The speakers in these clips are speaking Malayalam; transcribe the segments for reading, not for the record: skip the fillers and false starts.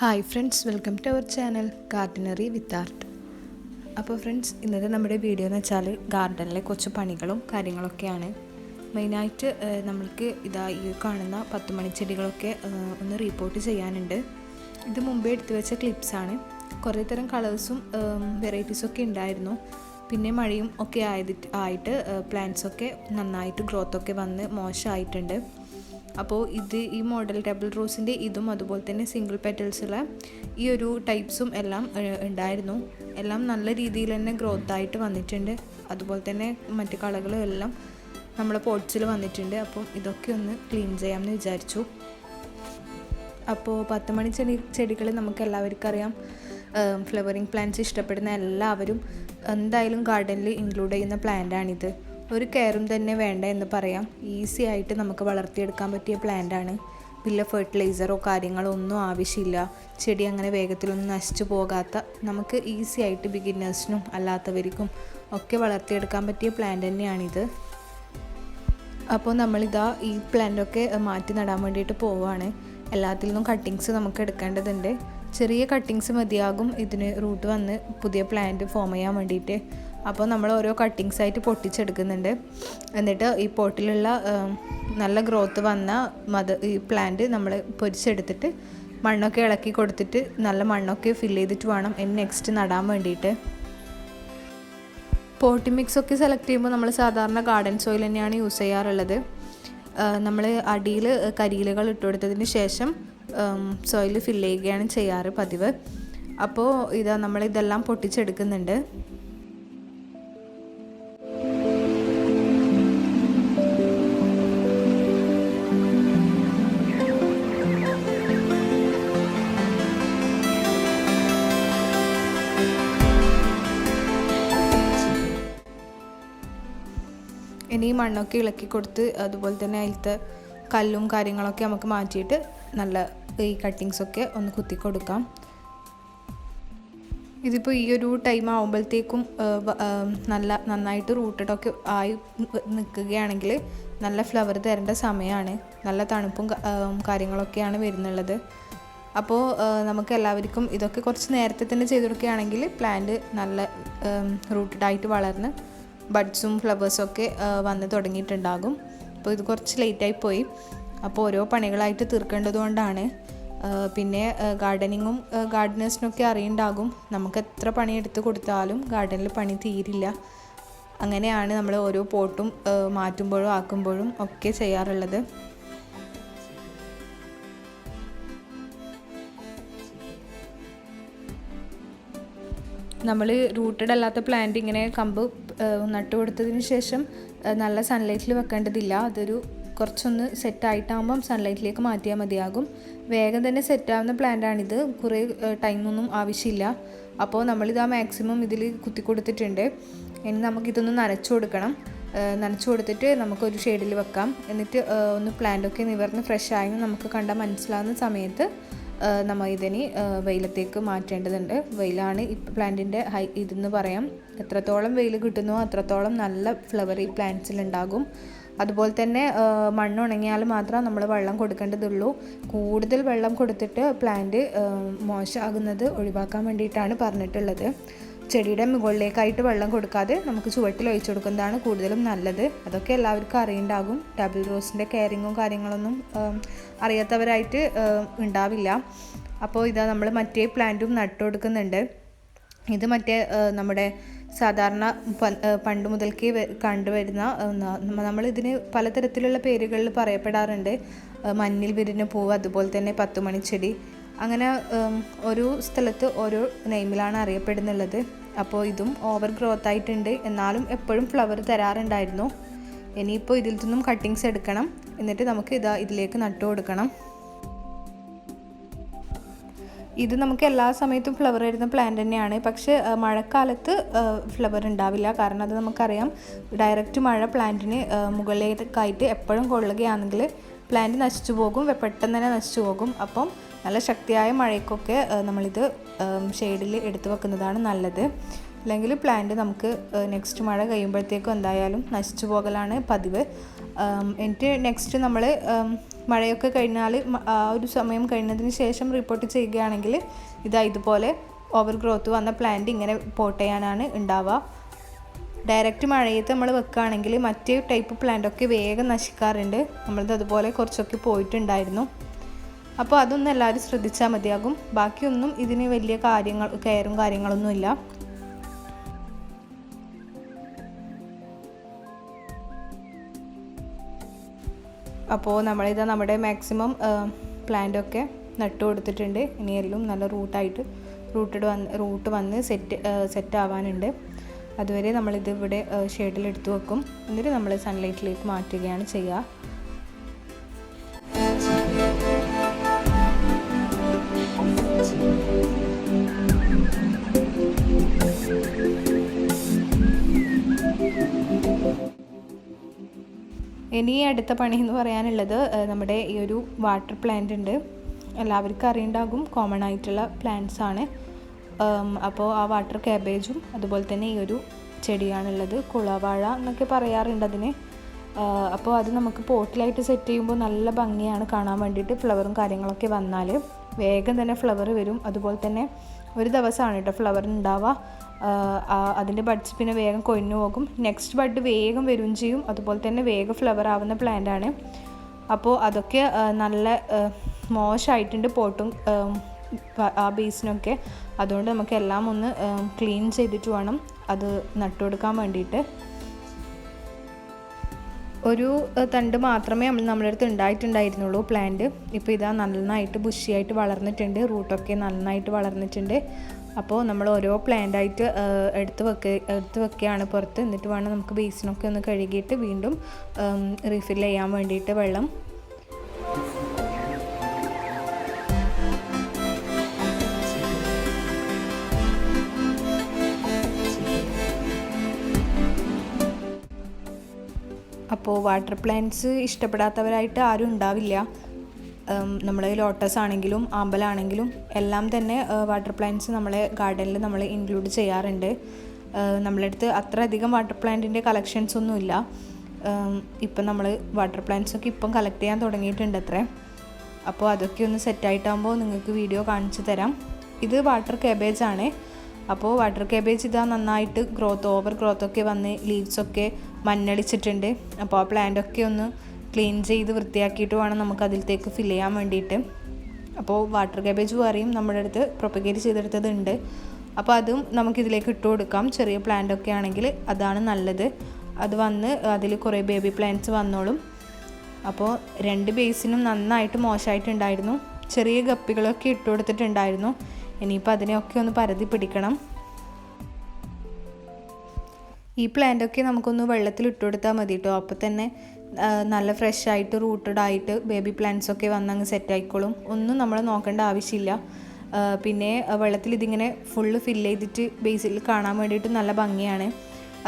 Hi friends, welcome to our channel gardenary with art. അപ്പോൾ ഫ്രണ്ട്സ്, ഇന്നത്തെ നമ്മുടെ വീഡിയോ എന്ന് വെച്ചാൽ ഗാർഡനിലെ കുറച്ച് പണികളും കാര്യങ്ങളൊക്കെയാണ്. മെയിനായിട്ട് നമ്മൾക്ക് ഈ കാണുന്ന 10 മണിച്ചെടികളൊക്കെ ഒന്ന് റിപ്പോർട്ട് ചെയ്യാനുണ്ട്. ഇത് മുമ്പേ എടുത്തു വെച്ച ക്ലിപ്സാണ്. കുറേ തരം കളേഴ്സും വെറൈറ്റീസൊക്കെ ഉണ്ടായിരുന്നു. പിന്നെ മഴയും ഒക്കെ ആയിട്ട് പ്ലാന്റ്സൊക്കെ നന്നായിട്ട് ഗ്രോത്തൊക്കെ വന്ന് മോശമായിട്ടുണ്ട്. അപ്പോൾ ഈ മോഡൽ ഡബിൾ റോസിൻ്റെ ഇതും അതുപോലെ തന്നെ സിംഗിൾ പെറ്റൽസുള്ള ഈ ഒരു ടൈപ്സും എല്ലാം ഉണ്ടായിരുന്നു. എല്ലാം നല്ല രീതിയിൽ തന്നെ ഗ്രോത്തായിട്ട് വന്നിട്ടുണ്ട്. അതുപോലെ തന്നെ മറ്റ് കളകളും എല്ലാം നമ്മളെ പോട്ട്സിൽ വന്നിട്ടുണ്ട്. അപ്പം ഇതൊക്കെ ഒന്ന് ക്ലീൻ ചെയ്യാമെന്ന് വിചാരിച്ചു. അപ്പോൾ 10 മണി ചെടികൾ നമുക്ക് എല്ലാവർക്കും അറിയാം. ഫ്ലവറിങ് പ്ലാന്റ്സ് ഇഷ്ടപ്പെടുന്ന എല്ലാവരും എന്തായാലും ഗാർഡനിൽ ഇൻക്ലൂഡ് ചെയ്യുന്ന പ്ലാന്റാണിത്. ഒരു കെയറും തന്നെ വേണ്ട എന്ന് പറയാം. ഈസി ആയിട്ട് നമുക്ക് വളർത്തിയെടുക്കാൻ പറ്റിയ പ്ലാന്റാണ്. വലിയ ഫെർട്ടിലൈസറോ കാര്യങ്ങളോ ഒന്നും ആവശ്യമില്ല. ചെടി അങ്ങനെ വേഗത്തിലൊന്നും നശിച്ചു പോകാത്ത, നമുക്ക് ഈസി ആയിട്ട് ബിഗിനേഴ്സിനും അല്ലാത്തവർക്കും ഒക്കെ വളർത്തിയെടുക്കാൻ പറ്റിയ പ്ലാന്റ് തന്നെയാണിത്. അപ്പോൾ ഈ പ്ലാന്റൊക്കെ മാറ്റി നടാൻ വേണ്ടിയിട്ട് പോവുകയാണ്. എല്ലാത്തിൽ നിന്നും കട്ടിങ്സ് നമുക്ക് എടുക്കേണ്ടതുണ്ട്. ചെറിയ കട്ടിങ്സ് മതിയാകും ഇതിന് റൂട്ട് വന്ന് പുതിയ പ്ലാന്റ് ഫോം ചെയ്യാൻ വേണ്ടിയിട്ട്. അപ്പോൾ നമ്മൾ ഓരോ കട്ടിങ്സ് ആയിട്ട് പൊട്ടിച്ചെടുക്കുന്നുണ്ട്. എന്നിട്ട് ഈ പോട്ടിലുള്ള നല്ല ഗ്രോത്ത് വന്ന ഈ പ്ലാന്റ് നമ്മൾ പൊരിച്ചെടുത്തിട്ട് മണ്ണൊക്കെ ഇളക്കി കൊടുത്തിട്ട് നല്ല മണ്ണൊക്കെ ഫില്ല് ചെയ്തിട്ട് വേണം നെക്സ്റ്റ് നടാൻ വേണ്ടിയിട്ട്. പോട്ടി മിക്സൊക്കെ സെലക്ട് ചെയ്യുമ്പോൾ നമ്മൾ സാധാരണ ഗാർഡൻ സോയിൽ തന്നെയാണ് യൂസ് ചെയ്യാറുള്ളത്. നമ്മൾ അടിയിൽ കരിയിലകൾ ഇട്ട് കൊടുത്തതിന് ശേഷം സോയിൽ ഫില്ല് ചെയ്യുകയാണ് ചെയ്യാറ് പതിവ്. അപ്പോൾ നമ്മളിതെല്ലാം പൊട്ടിച്ചെടുക്കുന്നുണ്ട്. ഇനി മണ്ണൊക്കെ ഇളക്കി കൊടുത്ത് അതുപോലെ തന്നെ അതിലത്തെ കല്ലും കാര്യങ്ങളൊക്കെ നമുക്ക് മാറ്റിയിട്ട് നല്ല ഈ കട്ടിങ്സൊക്കെ ഒന്ന് കുത്തി കൊടുക്കാം. ഇതിപ്പോൾ ഈ ഒരു ടൈം ആകുമ്പോഴത്തേക്കും നന്നായിട്ട് റൂട്ടഡൊക്കെ ആയി നിൽക്കുകയാണെങ്കിൽ നല്ല ഫ്ലവർ തരേണ്ട സമയമാണ്. നല്ല തണുപ്പും കാര്യങ്ങളൊക്കെയാണ് വരുന്നുള്ളത്. അപ്പോൾ നമുക്ക് എല്ലാവർക്കും ഇതൊക്കെ കുറച്ച് നേരത്തെ തന്നെ ചെയ്ത് കൊടുക്കുകയാണെങ്കിൽ പ്ലാന്റ് നല്ല റൂട്ടഡായിട്ട് വളർന്ന് ബഡ്സും ഫ്ലവേഴ്സൊക്കെ വന്ന് തുടങ്ങിയിട്ടുണ്ടാകും. അപ്പോൾ ഇത് കുറച്ച് ലേറ്റായി പോയി. അപ്പോൾ ഓരോ പണികളായിട്ട് തീർക്കേണ്ടതുകൊണ്ടാണ്. പിന്നെ ഗാർഡനിങ്ങും ഗാർഡനേഴ്സിനൊക്കെ അറിയുണ്ടാകും, നമുക്ക് എത്ര പണി എടുത്ത് കൊടുത്താലും ഗാർഡനിൽ പണി തീരില്ല. അങ്ങനെയാണ് നമ്മൾ ഓരോ പോട്ടും മാറ്റുമ്പോഴും ആക്കുമ്പോഴും ഒക്കെ ചെയ്യാറുള്ളത്. നമ്മൾ റൂട്ടഡ് അല്ലാത്ത പ്ലാന്റ് ഇങ്ങനെ കമ്പ് നട്ടു കൊടുത്തതിന് ശേഷം നല്ല സൺലൈറ്റിൽ വെക്കേണ്ടതില്ല. അതൊരു കുറച്ചൊന്ന് സെറ്റായിട്ടാകുമ്പം സൺലൈറ്റിലേക്ക് മാറ്റിയാൽ മതിയാകും. വേഗം തന്നെ സെറ്റാവുന്ന പ്ലാന്റാണിത്. കുറേ ടൈമൊന്നും ആവശ്യമില്ല. അപ്പോൾ നമ്മളിത് മാക്സിമം ഇതിൽ കുത്തി കൊടുത്തിട്ടുണ്ട്. ഇനി നമുക്കിതൊന്ന് നനച്ചു കൊടുക്കണം. നനച്ചു കൊടുത്തിട്ട് നമുക്കൊരു ഷെയ്ഡിൽ വെക്കാം. എന്നിട്ട് ഒന്ന് പ്ലാന്റൊക്കെ നിവർന്ന് ഫ്രഷായി നമുക്ക് കണ്ടാൽ മനസ്സിലാവുന്ന സമയത്ത് നമ്മൾ ഇതിന് വെയിലത്തേക്ക് മാറ്റേണ്ടതുണ്ട്. വെയിലാണ് ഈ പ്ലാന്റിൻ്റെ ഇതെന്ന് പറയാം. എത്രത്തോളം വെയിൽ കിട്ടുന്നോ അത്രത്തോളം നല്ല ഫ്ലവർ ഈ പ്ലാന്റ്സിലുണ്ടാകും. അതുപോലെ തന്നെ മണ്ണ് ഉണങ്ങിയാൽ മാത്രം നമ്മൾ വെള്ളം കൊടുക്കേണ്ടതുള്ളൂ. കൂടുതൽ വെള്ളം കൊടുത്തിട്ട് പ്ലാന്റ് മോശമാകുന്നത് ഒഴിവാക്കാൻ വേണ്ടിയിട്ടാണ് പറഞ്ഞിട്ടുള്ളത്. ചെടിയുടെ മുകളിലേക്കായിട്ട് വെള്ളം കൊടുക്കാതെ നമുക്ക് ചുവട്ടിൽ ഒഴിച്ചു കൊടുക്കുന്നതാണ് കൂടുതലും നല്ലത്. അതൊക്കെ എല്ലാവർക്കും അറിയുണ്ടാകും. ഡബിൾ റോസിൻ്റെ കെയറിങ്ങും കാര്യങ്ങളൊന്നും അറിയാത്തവരായിട്ട് ഉണ്ടാവില്ല. അപ്പോൾ നമ്മൾ മറ്റേ പ്ലാന്റും നട്ടു കൊടുക്കുന്നുണ്ട്. ഇത് നമ്മുടെ സാധാരണ പണ്ട് മുതൽക്കേ കണ്ടുവരുന്ന നമ്മളിതിന് പലതരത്തിലുള്ള പേരുകളിൽ പറയപ്പെടാറുണ്ട്. മഞ്ഞിൽ വിരിഞ്ഞ പൂവ്, അതുപോലെ തന്നെ 10 മണിച്ചെടി, അങ്ങനെ ഓരോ സ്ഥലത്ത് ഓരോ നെയിമിലാണ് അറിയപ്പെടുന്നുള്ളത്. അപ്പോൾ ഇതും ഓവർ ഗ്രോത്ത് ആയിട്ടുണ്ട്, എന്നാലും എപ്പോഴും ഫ്ലവർ തരാറുണ്ടായിരുന്നു. ഇനിയിപ്പോൾ ഇതിൽ നിന്നും കട്ടിങ്സ് എടുക്കണം. എന്നിട്ട് നമുക്ക് ഇതിലേക്ക് നട്ടു കൊടുക്കണം. ഇത് നമുക്ക് എല്ലാ സമയത്തും ഫ്ലവർ വരുന്ന പ്ലാന്റ് തന്നെയാണ്. പക്ഷേ മഴക്കാലത്ത് ഫ്ലവർ ഉണ്ടാവില്ല. കാരണം അത് നമുക്കറിയാം, ഡയറക്റ്റ് മഴ പ്ലാന്റിന് മുകളിലേക്കായിട്ട് എപ്പോഴും കൊള്ളുകയാണെങ്കിൽ പ്ലാന്റ് നശിച്ചു പോകും, പെട്ടെന്ന് തന്നെ നശിച്ചു പോകും. അപ്പം നല്ല ശക്തിയായ മഴയ്ക്കൊക്കെ നമ്മളിത് ഷെയ്ഡിൽ എടുത്തു വെക്കുന്നതാണ് നല്ലത്. അല്ലെങ്കിൽ പ്ലാന്റ് നമുക്ക് നെക്സ്റ്റ് മഴ കഴിയുമ്പോഴത്തേക്കും എന്തായാലും നശിച്ചു പോകലാണ് പതിവ്. എന്നിട്ട് നെക്സ്റ്റ് നമ്മൾ മഴയൊക്കെ കഴിഞ്ഞാൽ ആ ഒരു സമയം കഴിഞ്ഞതിന് ശേഷം റിപ്പോർട്ട് ചെയ്യുകയാണെങ്കിൽ ഇതുപോലെ ഓവർ ഗ്രോത്ത് വന്ന പ്ലാന്റ് ഇങ്ങനെ പോട്ട് ചെയ്യാനാണ് ഉണ്ടാവുക. ഡയറക്റ്റ് മഴയത്ത് നമ്മൾ വെക്കുകയാണെങ്കിൽ മറ്റേ ടൈപ്പ് പ്ലാന്റൊക്കെ വേഗം നശിക്കാറുണ്ട്. നമ്മളത് അതുപോലെ കുറച്ചൊക്കെ പോയിട്ടുണ്ടായിരുന്നു. അപ്പോൾ അതൊന്നും എല്ലാവരും ശ്രദ്ധിച്ചാൽ മതിയാകും. ബാക്കിയൊന്നും ഇതിന് വലിയ കെയറും കാര്യങ്ങളൊന്നുമില്ല. അപ്പോൾ നമ്മുടെ മാക്സിമം പ്ലാന്റൊക്കെ നട്ടു കൊടുത്തിട്ടുണ്ട്. ഇനിയെല്ലാം നല്ല റൂട്ട് വന്ന് സെറ്റ് ആവാനുണ്ട്. അതുവരെ നമ്മളിത് ഇവിടെ ഷെയ്ഡിലെടുത്ത് വെക്കും. എന്നിട്ട് നമ്മൾ സൺലൈറ്റിലേക്ക് മാറ്റുകയാണ് ചെയ്യുക. ഇനി അടുത്ത പണി എന്ന് പറയാനുള്ളത് നമ്മുടെ ഈ ഒരു വാട്ടർ പ്ലാന്റ് ഉണ്ട്. എല്ലാവർക്കും അറിയുണ്ടാകും, കോമൺ ആയിട്ടുള്ള പ്ലാന്റ്സ് ആണ്. അപ്പോൾ ആ വാട്ടർ കാബേജും അതുപോലെ തന്നെ ഈ ഒരു ചെടിയാണുള്ളത്. കുളവാഴ എന്നൊക്കെ പറയാറുണ്ട് അതിന്. അപ്പോൾ അത് നമുക്ക് പോട്ടിലായിട്ട് സെറ്റ് ചെയ്യുമ്പോൾ നല്ല ഭംഗിയാണ് കാണാൻ വേണ്ടിയിട്ട്. ഫ്ലവറും കാര്യങ്ങളൊക്കെ വന്നാൽ വേഗം തന്നെ ഫ്ലവർ വരും. അതുപോലെ തന്നെ ഒരു ദിവസമാണ് കേട്ടോ ഫ്ലവർ ഉണ്ടാവുക. അതിൻ്റെ ബഡ്സ് പിന്നെ വേഗം കൊഴിഞ്ഞു പോകും. നെക്സ്റ്റ് ബഡ് വേഗം വരും ചെയ്യും. അതുപോലെ തന്നെ വേഗം ഫ്ലവർ ആവുന്ന പ്ലാന്റ് ആണ്. അപ്പോൾ അതൊക്കെ നല്ല മോശമായിട്ടുണ്ട് പോട്ടും ആ ബേസിനൊക്കെ. അതുകൊണ്ട് നമുക്ക് എല്ലാം ഒന്ന് ക്ലീൻ ചെയ്തിട്ട് വേണം അത് നട്ടുകൊടുക്കാൻ വേണ്ടിയിട്ട്. ഒരു തണ്ട് മാത്രമേ നമ്മുടെ അടുത്ത് ഉണ്ടായിട്ടുണ്ടായിരുന്നുള്ളൂ പ്ലാന്റ്. ഇപ്പോൾ ഇതാ നന്നായിട്ട് ബുഷിയായിട്ട് വളർന്നിട്ടുണ്ട്. റൂട്ടൊക്കെ നന്നായിട്ട് വളർന്നിട്ടുണ്ട്. അപ്പോൾ നമ്മൾ ഓരോ പ്ലാന്റായിട്ട് എടുത്ത് വെക്കുകയാണ് പുറത്ത്. എന്നിട്ട് വേണം നമുക്ക് ബേസിനൊക്കെ ഒന്ന് കഴുകിയിട്ട് വീണ്ടും റീഫിൽ ചെയ്യാൻ വേണ്ടിയിട്ട് വെള്ളം. അപ്പോൾ വാട്ടർ പ്ലാന്റ്സ് ഇഷ്ടപ്പെടാത്തവരായിട്ട് ആരും ഉണ്ടാവില്ല. നമ്മൾ ലോട്ടസ് ആണെങ്കിലും ആമ്പലാണെങ്കിലും എല്ലാം തന്നെ വാട്ടർ പ്ലാന്റ്സ് നമ്മളെ ഗാർഡനിൽ നമ്മൾ ഇൻക്ലൂഡ് ചെയ്യാറുണ്ട്. നമ്മളടുത്ത് അത്ര അധികം വാട്ടർ പ്ലാന്റിൻ്റെ കളക്ഷൻസ് ഒന്നുമില്ല. ഇപ്പം നമ്മൾ വാട്ടർ പ്ലാന്റ്സൊക്കെ ഇപ്പം കളക്ട് ചെയ്യാൻ തുടങ്ങിയിട്ടുണ്ട് അത്രേ. അപ്പോൾ അതൊക്കെ ഒന്ന് സെറ്റായിട്ടാകുമ്പോൾ നിങ്ങൾക്ക് വീഡിയോ കാണിച്ചു തരാം. ഇത് വാട്ടർ കാബേജ് ആണ്. അപ്പോൾ വാട്ടർ കാബേജ് ഇതാ നന്നായിട്ട് ഓവർ ഗ്രോത്തൊക്കെ വന്ന് ലീവ്സൊക്കെ മഞ്ഞളിച്ചിട്ടുണ്ട്. അപ്പോൾ ആ പ്ലാന്റൊക്കെ ഒന്ന് ക്ലീൻ ചെയ്ത് വൃത്തിയാക്കിയിട്ട് വേണം നമുക്ക് അതിലത്തേക്ക് ഫില്ല് ചെയ്യാൻ വേണ്ടിയിട്ട്. അപ്പോൾ വാട്ടർ കാബേജ് വേറെയും നമ്മുടെ അടുത്ത് പ്രൊപ്പഗേറ്റ് ചെയ്തെടുത്തതുണ്ട്. അപ്പോൾ അതും നമുക്കിതിലേക്ക് ഇട്ട് കൊടുക്കാം. ചെറിയ പ്ലാന്റൊക്കെ ആണെങ്കിൽ അതാണ് നല്ലത്. അത് വന്ന് അതിൽ കുറേ ബേബി പ്ലാന്റ്സ് വന്നോളും. അപ്പോൾ രണ്ട് ബേസിനും നന്നായിട്ട് മോശമായിട്ടുണ്ടായിരുന്നു. ചെറിയ ഗപ്പികളൊക്കെ ഇട്ട് കൊടുത്തിട്ടുണ്ടായിരുന്നു. ഇനിയിപ്പോൾ അതിനെയൊക്കെ ഒന്ന് പരതി പിടിക്കണം. ഈ പ്ലാന്റൊക്കെ നമുക്കൊന്ന് വെള്ളത്തിൽ ഇട്ട് കൊടുത്താൽ മതി കേട്ടോ. അപ്പോൾ തന്നെ നല്ല ഫ്രഷ് ആയിട്ട് റൂട്ടഡ് ആയിട്ട് ബേബി പ്ലാന്റ്സ് ഒക്കെ വന്നങ്ങ് സെറ്റ് ആയിക്കോളും. ഒന്നും നമ്മൾ നോക്കേണ്ട ആവശ്യമില്ല. പിന്നെ വെള്ളത്തിൽ ഇതിങ്ങനെ ഫുള്ള് ഫില്ല് ചെയ്തിട്ട് ബേസിൽ കാണാൻ വേണ്ടിയിട്ട് നല്ല ഭംഗിയാണ്.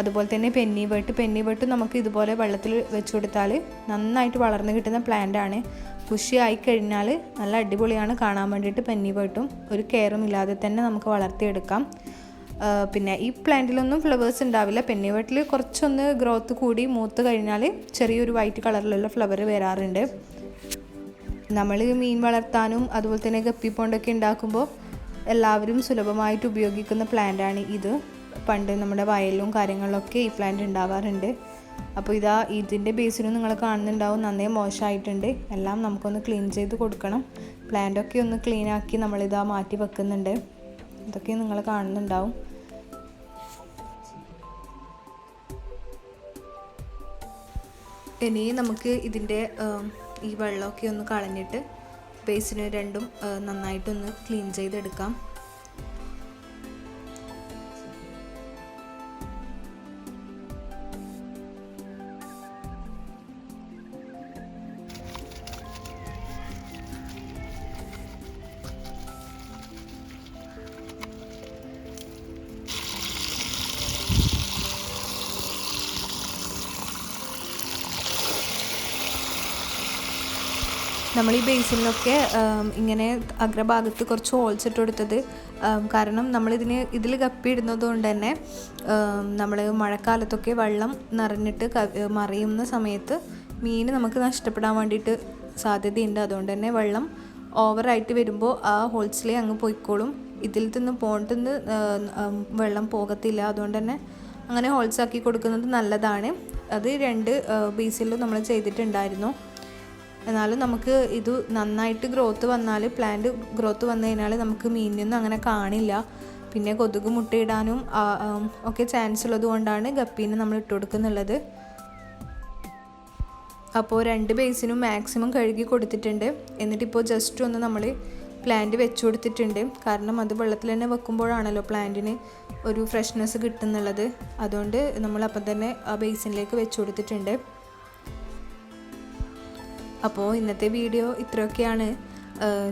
അതുപോലെ തന്നെ പെന്നി വേർട്ട് നമുക്ക് ഇതുപോലെ വെള്ളത്തിൽ വെച്ച് കൊടുത്താൽ നന്നായിട്ട് വളർന്ന് കിട്ടുന്ന പ്ലാന്റാണ്. പുഷി ആയിക്കഴിഞ്ഞാൽ നല്ല അടിപൊളിയാണ് കാണാൻ വേണ്ടിയിട്ട്. പെന്നി വേർട്ടും ഒരു കെയറും ഇല്ലാതെ തന്നെ നമുക്ക് വളർത്തിയെടുക്കാം. പിന്നെ ഈ പ്ലാന്റിലൊന്നും ഫ്ലവേഴ്സ് ഉണ്ടാവില്ല. പെന്നി വേർട്ടിൽ കുറച്ചൊന്ന് ഗ്രോത്ത് കൂടി മൂത്ത് കഴിഞ്ഞാൽ ചെറിയൊരു വൈറ്റ് കളറിലുള്ള ഫ്ലവർ വരാറുണ്ട്. നമ്മൾ മീൻ വളർത്താനും അതുപോലെ തന്നെ ഗപ്പി പോണ്ടൊക്കെ ഉണ്ടാക്കുമ്പോൾ എല്ലാവരും സുലഭമായിട്ട് ഉപയോഗിക്കുന്ന പ്ലാന്റാണ് ഇത്. പണ്ട് നമ്മുടെ വയലിലും കാര്യങ്ങളിലൊക്കെ ഈ പ്ലാന്റ് ഉണ്ടാവാറുണ്ട്. അപ്പോൾ ഇതിൻ്റെ ബേസിലും നിങ്ങൾ കാണുന്നുണ്ടാവും നന്നേ മോശമായിട്ടുണ്ട്. എല്ലാം നമുക്കൊന്ന് ക്ലീൻ ചെയ്ത് കൊടുക്കണം. പ്ലാന്റൊക്കെ ഒന്ന് ക്ലീനാക്കി നമ്മളിതാ മാറ്റി വെക്കുന്നുണ്ട്. ഇതൊക്കെ നിങ്ങൾ കാണുന്നുണ്ടാവും. ഇനി നമുക്ക് ഇതിൻ്റെ ഈ വെള്ളമൊക്കെ ഒന്ന് കളഞ്ഞിട്ട് ബേസിന് രണ്ടും നന്നായിട്ടൊന്ന് ക്ലീൻ ചെയ്തെടുക്കാം. നമ്മൾ ഈ ബേസിനിലൊക്കെ ഇങ്ങനെ അഗ്രഭാഗത്ത് കുറച്ച് ഹോൾസ് ഇട്ട് കൊടുത്തത് കാരണം ഇതിൽ ഗപ്പി ഇടുന്നത് കൊണ്ട് തന്നെ നമ്മൾ മഴക്കാലത്തൊക്കെ വെള്ളം നിറഞ്ഞിട്ട് മറിയുന്ന സമയത്ത് മീൻ നമുക്ക് നഷ്ടപ്പെടാൻ വേണ്ടിയിട്ട് സാധ്യതയുണ്ട്. അതുകൊണ്ട് തന്നെ വെള്ളം ഓവറായിട്ട് വരുമ്പോൾ ആ ഹോൾസിലേ അങ്ങ് പോയിക്കോളും. ഇതിൽ നിന്ന് പോണ്ടിന്ന് വെള്ളം പോകത്തില്ല. അതുകൊണ്ട് തന്നെ അങ്ങനെ ഹോൾസാക്കി കൊടുക്കുന്നത് നല്ലതാണ്. അത് 2 ബേസിലും നമ്മൾ ചെയ്തിട്ടുണ്ടായിരുന്നു. എന്നാലും നമുക്ക് ഇത് നന്നായിട്ട് ഗ്രോത്ത് വന്നാൽ, പ്ലാന്റ് ഗ്രോത്ത് വന്നു കഴിഞ്ഞാൽ നമുക്ക് മീനിനൊന്നും അങ്ങനെ കാണില്ല. പിന്നെ കൊതുക് മുട്ടയിടാനും ഒക്കെ ചാൻസ് ഉള്ളത് കൊണ്ടാണ് ഗപ്പീനെ നമ്മൾ ഇട്ട് കൊടുക്കുന്നുള്ളത്. അപ്പോൾ 2 ബേസിനും മാക്സിമം കഴുകി കൊടുത്തിട്ടുണ്ട്. എന്നിട്ടിപ്പോൾ ജസ്റ്റ് ഒന്ന് നമ്മൾ പ്ലാന്റ് വെച്ച് കൊടുത്തിട്ടുണ്ട്. കാരണം അത് വെള്ളത്തിൽ തന്നെ വെക്കുമ്പോഴാണല്ലോ പ്ലാന്റിന് ഒരു ഫ്രഷ്നെസ് കിട്ടുന്നുള്ളത്. അതുകൊണ്ട് നമ്മളപ്പം തന്നെ ആ ബേസിനിലേക്ക് വെച്ച് കൊടുത്തിട്ടുണ്ട്. അപ്പോൾ ഇന്നത്തെ വീഡിയോ ഇത്രയൊക്കെയാണ്.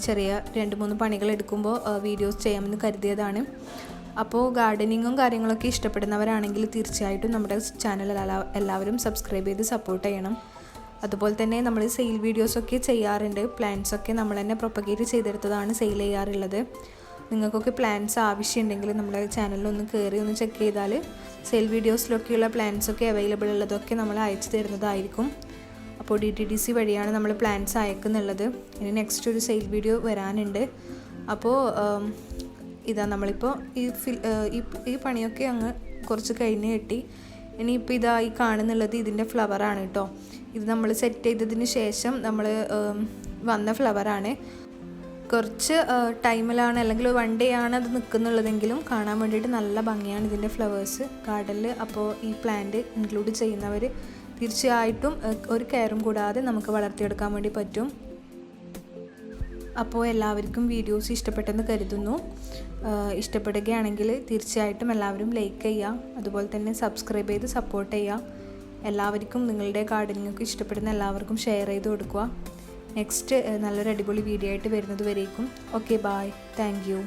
ചെറിയ 2-3 പണികൾ എടുക്കുമ്പോൾ വീഡിയോസ് ചെയ്യാമെന്ന് കരുതിയതാണ്. അപ്പോൾ ഗാർഡനിങ്ങും കാര്യങ്ങളൊക്കെ ഇഷ്ടപ്പെടുന്നവരാണെങ്കിൽ തീർച്ചയായിട്ടും നമ്മുടെ ചാനൽ എല്ലാവരും സബ്സ്ക്രൈബ് ചെയ്ത് സപ്പോർട്ട് ചെയ്യണം. അതുപോലെ തന്നെ നമ്മൾ സെയിൽ വീഡിയോസൊക്കെ ചെയ്യാറുണ്ട്. പ്ലാന്റ്സൊക്കെ നമ്മൾ തന്നെ പ്രൊപ്പഗേറ്റ് ചെയ്തെടുത്തതാണ് സെയിൽ ചെയ്യാറുള്ളത്. നിങ്ങൾക്കൊക്കെ പ്ലാന്റ്സ് ആവശ്യമുണ്ടെങ്കിൽ നമ്മുടെ ചാനലിലൊന്ന് കയറി ഒന്ന് ചെക്ക് ചെയ്താൽ സെയിൽ വീഡിയോസിലൊക്കെയുള്ള പ്ലാന്റ്സൊക്കെ അവൈലബിൾ ഉള്ളതൊക്കെ നമ്മൾ അയച്ചു തരുന്നതായിരിക്കും. അപ്പോൾ DTDC വഴിയാണ് നമ്മൾ പ്ലാന്റ്സ് അയക്കുന്നുള്ളത്. ഇനി നെക്സ്റ്റ് ഒരു സെയിൽ വീഡിയോ വരാനുണ്ട്. അപ്പോൾ ഇതാ നമ്മളിപ്പോൾ ഈ പണിയൊക്കെ അങ്ങ് കുറച്ച് കഴിഞ്ഞ് കെട്ടി. ഇനിയിപ്പോൾ ഇതാ ഈ കാണുന്നുള്ളത് ഇതിൻ്റെ ഫ്ലവറാണ് കേട്ടോ. ഇത് നമ്മൾ സെറ്റ് ചെയ്തതിന് ശേഷം നമ്മൾ വന്ന ഫ്ലവറാണ്. കുറച്ച് ടൈമിലാണ് അല്ലെങ്കിൽ 1 ഡേ ആണ് അത് നിൽക്കുന്നുള്ളതെങ്കിലും കാണാൻ വേണ്ടിയിട്ട് നല്ല ഭംഗിയാണ് ഇതിൻ്റെ ഫ്ലവേഴ്സ് ഗാർഡനിൽ. അപ്പോൾ ഈ പ്ലാന്റ് ഇൻക്ലൂഡ് ചെയ്യുന്നവർ തീർച്ചയായിട്ടും ഒരു കെയറും കൂടാതെ നമുക്ക് വളർത്തിയെടുക്കാൻ വേണ്ടി പറ്റും. അപ്പോൾ എല്ലാവർക്കും വീഡിയോസ് ഇഷ്ടപ്പെട്ടെന്ന് കരുതുന്നു. ഇഷ്ടപ്പെടുകയാണെങ്കിൽ തീർച്ചയായിട്ടും എല്ലാവരും ലൈക്ക് ചെയ്യുക. അതുപോലെ തന്നെ സബ്സ്ക്രൈബ് ചെയ്ത് സപ്പോർട്ട് ചെയ്യുക. എല്ലാവർക്കും നിങ്ങളുടെ ഗാർഡനിങ്ങൊക്കെ ഇഷ്ടപ്പെടുന്ന എല്ലാവർക്കും ഷെയർ ചെയ്ത് കൊടുക്കുക. നെക്സ്റ്റ് നല്ലൊരു അടിപൊളി വീഡിയോ ആയിട്ട് വരുന്നത് വരേക്കും. Okay, bye. Thank U.